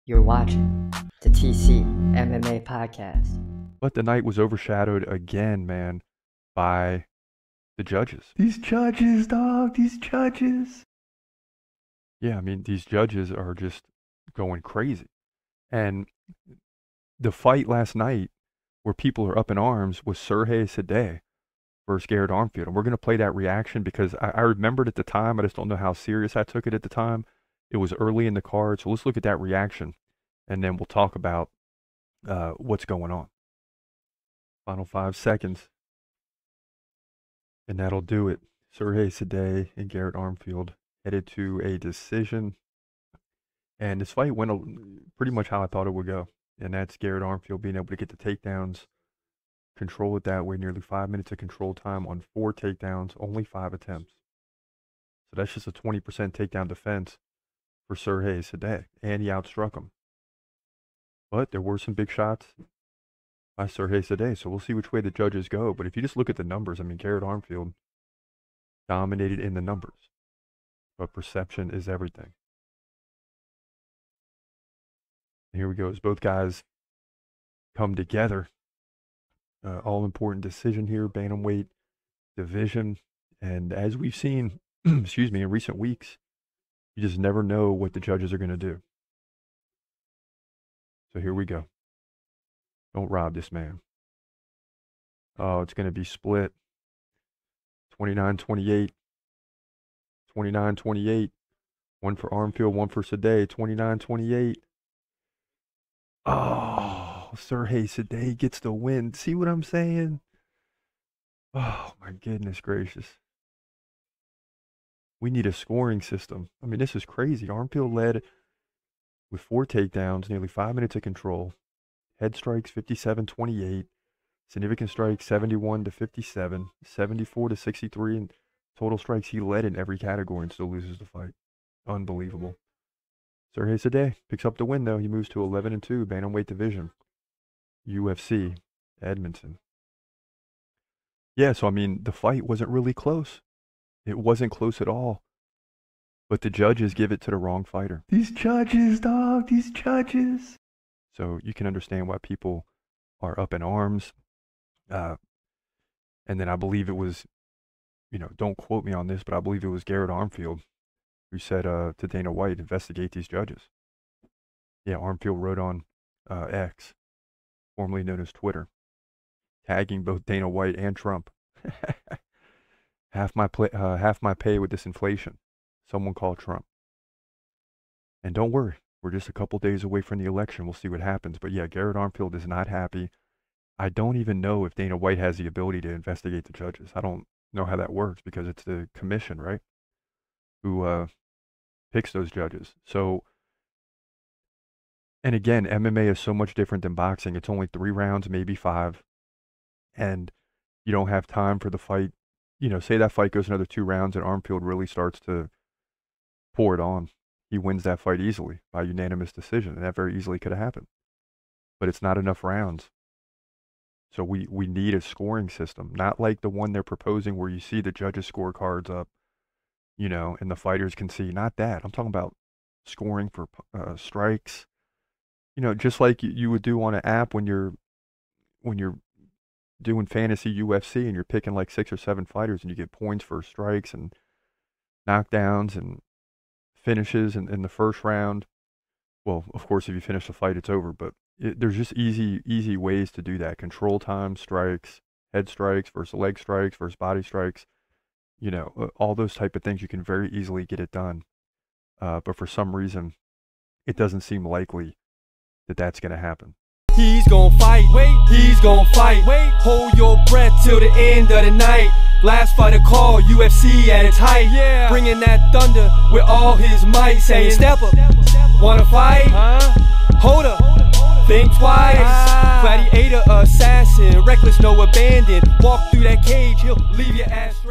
You're watching the TCMMA podcast. But the night was overshadowed again, man, by the judges. These judges, dog, these judges. Yeah, I mean, these judges are just going crazy. And the fight last night where people are up in arms was Sergey Sadeh versus Garrett Armfield. And we're going to play that reaction because I remembered at the time. I just don't know how serious I took it at the time. It was early in the card. So let's look at that reaction, and then we'll talk about what's going on. Final 5 seconds. And that'll do it. Sergey Sadeh and Garrett Armfield headed to a decision. And this fight went pretty much how I thought it would go. And that's Garrett Armfield being able to get the takedowns, control it that way, nearly 5 minutes of control time on 4 takedowns, only 5 attempts. So that's just a 20% takedown defense for Sergey Sadeh, and he outstruck him. But there were some big shots by Sergey Sadeh, so we'll see which way the judges go. But if you just look at the numbers, I mean, Garrett Armfield dominated in the numbers, but perception is everything. And here we go, as both guys come together. All-important decision here, bantamweight division. And as we've seen, excuse me, in recent weeks, you just never know what the judges are going to do. So here we go. Don't rob this man. Oh, it's going to be split. 29-28. 29-28. One for Armfield, one for Sadeh. 29-28. Oh, Sergey Sadeh gets the win. See what I'm saying? Oh, my goodness gracious. We need a scoring system. I mean, this is crazy. Armfield led with 4 takedowns, nearly 5 minutes of control. Head strikes 57-28. Significant strikes 71-57. 74-63. And total strikes, he led in every category and still loses the fight. Unbelievable. Sergey Sadeh picks up the win, though. He moves to 11-2, bantamweight division. UFC Edmonton. Yeah, so I mean, the fight wasn't really close. It wasn't close at all. But the judges give it to the wrong fighter. These judges, dog, these judges. So you can understand why people are up in arms. And then I believe it was, don't quote me on this, but I believe it was Garrett Armfield who said to Dana White, investigate these judges. Yeah, Armfield wrote on X, formerly known as Twitter, tagging both Dana White and Trump. half my pay with this inflation. Someone call Trump. And don't worry, we're just a couple days away from the election. We'll see what happens. But yeah, Garrett Armfield is not happy. I don't even know if Dana White has the ability to investigate the judges. I don't know how that works because it's the commission, right, who picks those judges. So, and again, MMA is so much different than boxing. It's only 3 rounds, maybe 5. And you don't have time for the fight. Say that fight goes another 2 rounds and Armfield really starts to pour it on. He wins that fight easily by unanimous decision, and that very easily could have happened. But it's not enough rounds. So we need a scoring system, not like the one they're proposing where you see the judges' scorecards up, and the fighters can see. Not that. I'm talking about scoring for strikes. Just like you would do on an app when you're doing fantasy UFC and you're picking like 6 or 7 fighters and you get points for strikes and knockdowns and finishes in the first round. Well, of course, if you finish the fight, it's over, but there's just easy ways to do that. Control time, strikes, head strikes versus leg strikes versus body strikes, all those type of things. You can very easily get it done. But for some reason, it doesn't seem likely that that's going to happen. He's gon' fight, wait, he's gon' fight, wait, hold your breath till the end of the night. Last fighter call, UFC at its height, yeah. Bringing that thunder with all his might, saying step up, wanna fight, hold up, think twice, gladiator assassin, reckless, no abandon, walk through that cage, he'll leave your ass